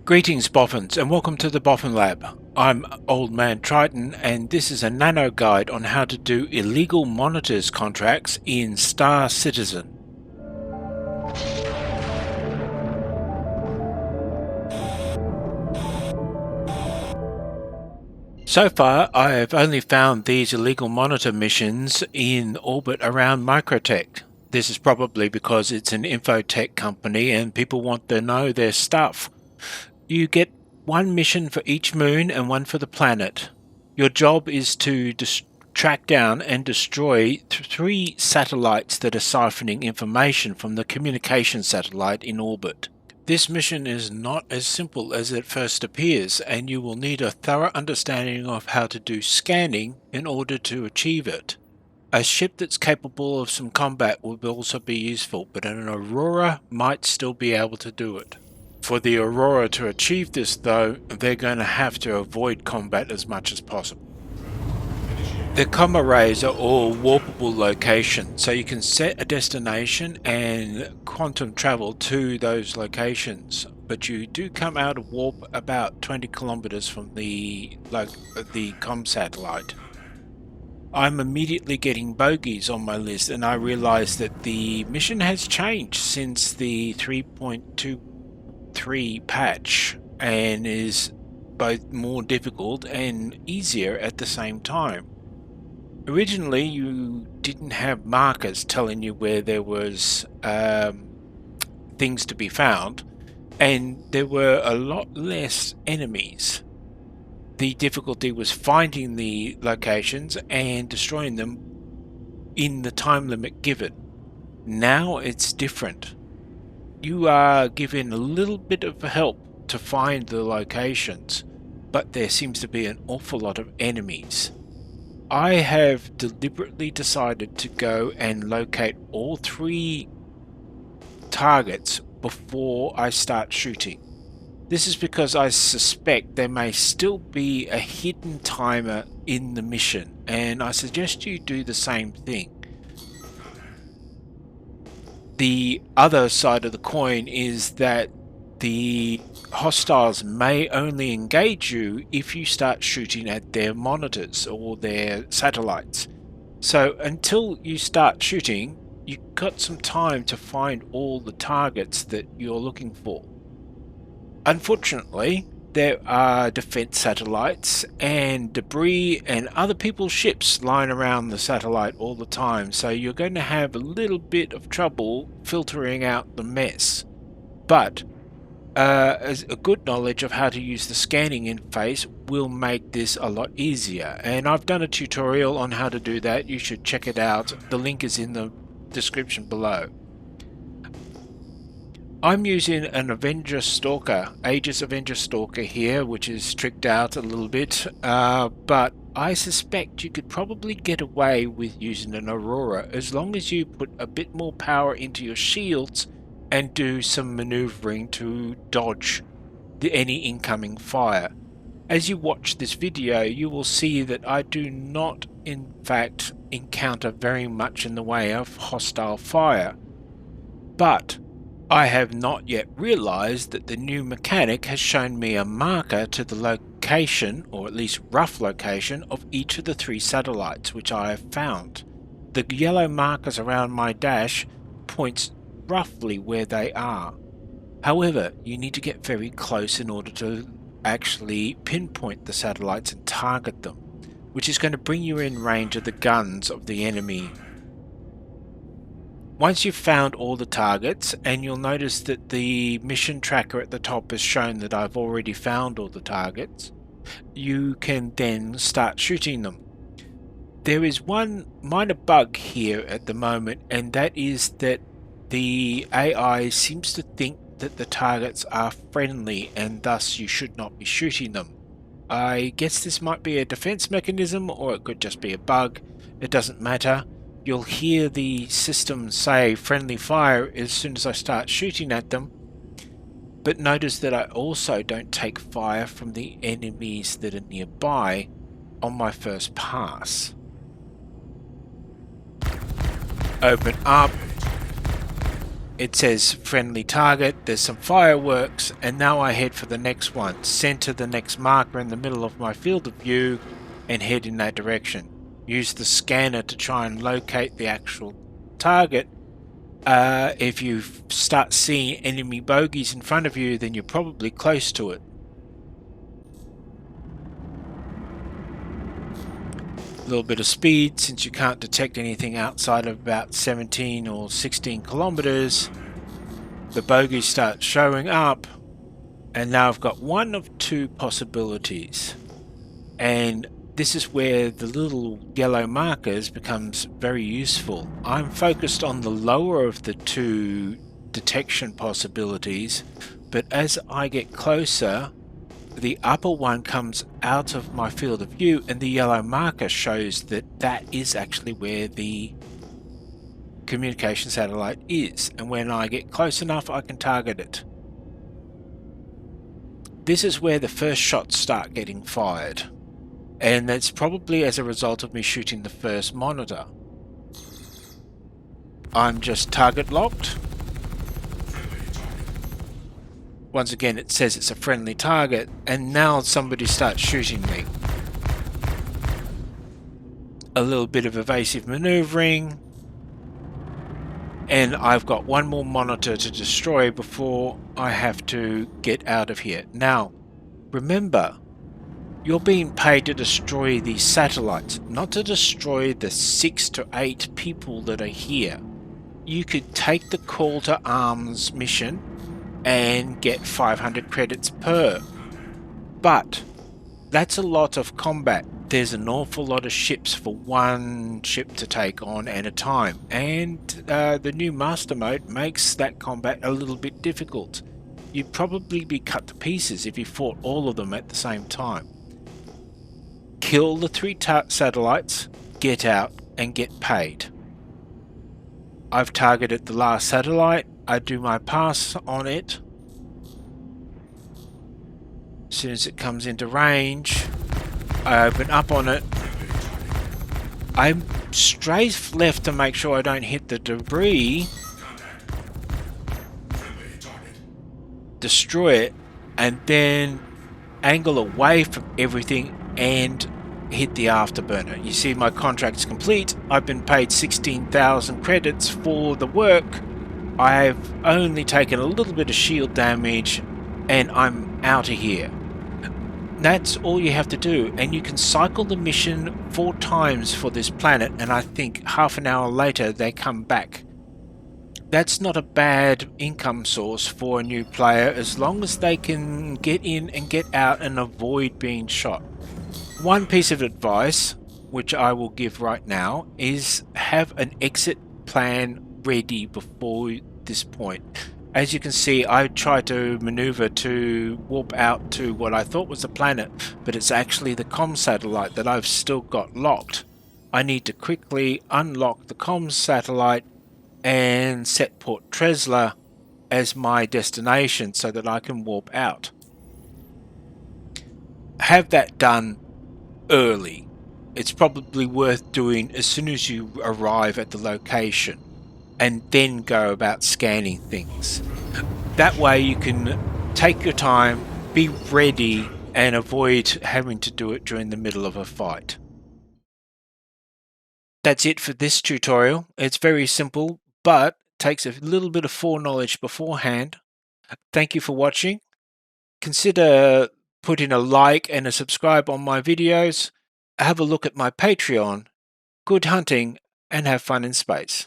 Greetings Boffins and welcome to the Boffin Lab. I'm Old Man Triton and this is a nano guide on how to do illegal monitors contracts in Star Citizen. So far I have only found these illegal monitor missions in orbit around Microtech. This is probably because it's an infotech company and people want to know their stuff. You get one mission for each moon and one for the planet. Your job is to track down and destroy 3 satellites that are siphoning information from the communication satellite in orbit. This mission is not as simple as it first appears, and you will need a thorough understanding of how to do scanning in order to achieve it. A ship that's capable of some combat would also be useful, but an Aurora might still be able to do it. For the Aurora to achieve this though, they're going to have to avoid combat as much as possible. The comm arrays are all warpable locations, so you can set a destination and quantum travel to those locations, but you do come out of warp about 20 kilometers from the comm satellite. I'm immediately getting bogeys on my list, and I realize that the mission has changed since the 3.23 patch and is both more difficult and easier at the same time. Originally you didn't have markers telling you where there was things to be found, and there were a lot less enemies. The difficulty was finding the locations and destroying them in the time limit given. Now it's different. You are given a little bit of help to find the locations, but there seems to be an awful lot of enemies. I have deliberately decided to go and locate all 3 targets before I start shooting. This is because I suspect there may still be a hidden timer in the mission, and I suggest you do the same thing. The other side of the coin is that the hostiles may only engage you if you start shooting at their monitors or their satellites. So until you start shooting, you've got some time to find all the targets that you're looking for. Unfortunately, there are defense satellites and debris and other people's ships lying around the satellite all the time, so you're going to have a little bit of trouble filtering out the mess. But as a good knowledge of how to use the scanning interface will make this a lot easier, and I've done a tutorial on how to do that. You should check it out. The link is in the description below. I'm using an Avenger Stalker, Aegis Avenger Stalker here, which is tricked out a little bit, but I suspect you could probably get away with using an Aurora as long as you put a bit more power into your shields and do some maneuvering to dodge any incoming fire. As you watch this video, you will see that I do not in fact encounter very much in the way of hostile fire, but I have not yet realized that the new mechanic has shown me a marker to the location, or at least rough location, of each of the 3 satellites which I have found. The yellow markers around my dash points roughly where they are. However, you need to get very close in order to actually pinpoint the satellites and target them, which is going to bring you in range of the guns of the enemy. Once you've found all the targets, and you'll notice that the mission tracker at the top has shown that I've already found all the targets, you can then start shooting them. There is one minor bug here at the moment, and that is that the AI seems to think that the targets are friendly and thus you should not be shooting them. I guess this might be a defense mechanism, or it could just be a bug. It doesn't matter. You'll hear the system say friendly fire as soon as I start shooting at them, but notice that I also don't take fire from the enemies that are nearby on my first pass. Open up. it says friendly target, there's some fireworks, and now I head for the next one. Center the next marker in the middle of my field of view and head in that direction. Use the scanner to try and locate the actual target. If you start seeing enemy bogies in front of you, then you're probably close to it. A little bit of speed, since you can't detect anything outside of about 17 or 16 kilometers. The bogies start showing up, and now I've got one of two possibilities. And this is where the little yellow markers becomes very useful. I'm focused on the lower of the two detection possibilities, but as I get closer, the upper one comes out of my field of view, and the yellow marker shows that that is actually where the communication satellite is, and when I get close enough I can target it. This is where the first shots start getting fired, and that's probably as a result of me shooting the first monitor. I'm just target locked. Once again it says it's a friendly target, and now somebody starts shooting me. A little bit of evasive maneuvering, and I've got one more monitor to destroy before I have to get out of here. Now, remember, you're being paid to destroy these satellites, not to destroy the 6 to 8 people that are here. You could take the call to arms mission and get 500 credits per. But that's a lot of combat. There's an awful lot of ships for one ship to take on at a time, and the new master mode makes that combat a little bit difficult. You'd probably be cut to pieces if you fought all of them at the same time. Kill the 3 satellites, get out, and get paid. I've targeted the last satellite. I do my pass on it. As soon as it comes into range, I open up on it. I strafe left to make sure I don't hit the debris. Destroy it, and then angle away from everything and hit the afterburner. You see my contract's complete. I've been paid 16,000 credits for the work. I've only taken a little bit of shield damage, and I'm out of here. That's all you have to do, and you can cycle the mission 4 times for this planet, and I think half an hour later they come back. That's not a bad income source for a new player, as long as they can get in and get out and avoid being shot. One piece of advice, which I will give right now, is have an exit plan ready before this point. As you can see, I tried to maneuver to warp out to what I thought was a planet, but it's actually the comm satellite that I've still got locked. I need to quickly unlock the comm satellite and set Port Tresla as my destination so that I can warp out. Have that done early. It's probably worth doing as soon as you arrive at the location, and then go about scanning things. That way you can take your time, be ready, and avoid having to do it during the middle of a fight. That's it for this tutorial. It's very simple, but takes a little bit of foreknowledge beforehand. Thank you for watching. Consider putting a like and a subscribe on my videos. Have a look at my Patreon. Good hunting, and have fun in space.